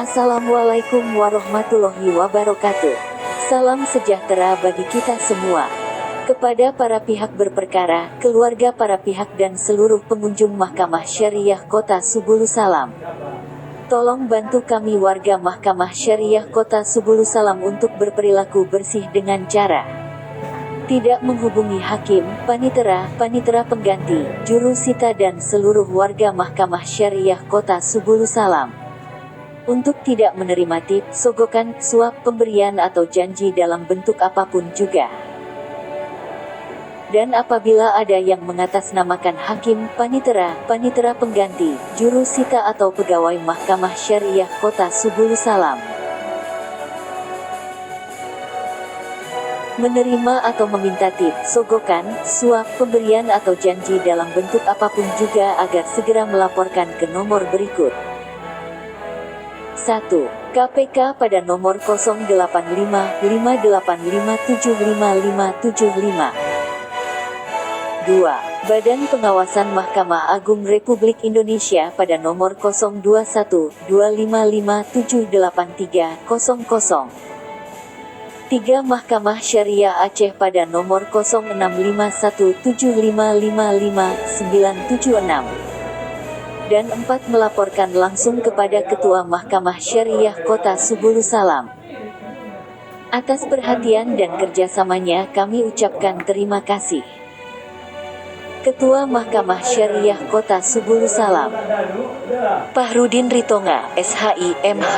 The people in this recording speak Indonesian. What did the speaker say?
Assalamualaikum warahmatullahi wabarakatuh. Salam sejahtera bagi kita semua. Kepada para pihak berperkara, keluarga para pihak dan seluruh pengunjung Mahkamah Syariah Kota Subulu Salam. Tolong bantu kami warga Mahkamah Syariah Kota Subulu Salam untuk berperilaku bersih dengan cara tidak menghubungi hakim, panitera pengganti, juru sita dan seluruh warga Mahkamah Syariah Kota Subulu Salam. Untuk tidak menerima tip, sogokan, suap, pemberian atau janji dalam bentuk apapun juga. Dan apabila ada yang mengatasnamakan hakim, panitera pengganti, juru sita atau pegawai Mahkamah Syariah Kota Subulu Salam menerima atau meminta tip, sogokan, suap, pemberian atau janji dalam bentuk apapun juga agar segera melaporkan ke nomor berikut. 1. KPK pada nomor 0855857575. 2. Badan Pengawasan Mahkamah Agung Republik Indonesia pada nomor 021255783000. 3. Mahkamah Syariah Aceh pada nomor 065175555976. Dan 4. Melaporkan langsung kepada Ketua Mahkamah Syariah Kota Subulu Salam. Atas perhatian dan kerjasamanya kami ucapkan terima kasih. Ketua Mahkamah Syariah Kota Subulu Salam, Fahrudin Ritonga, SHI, MH.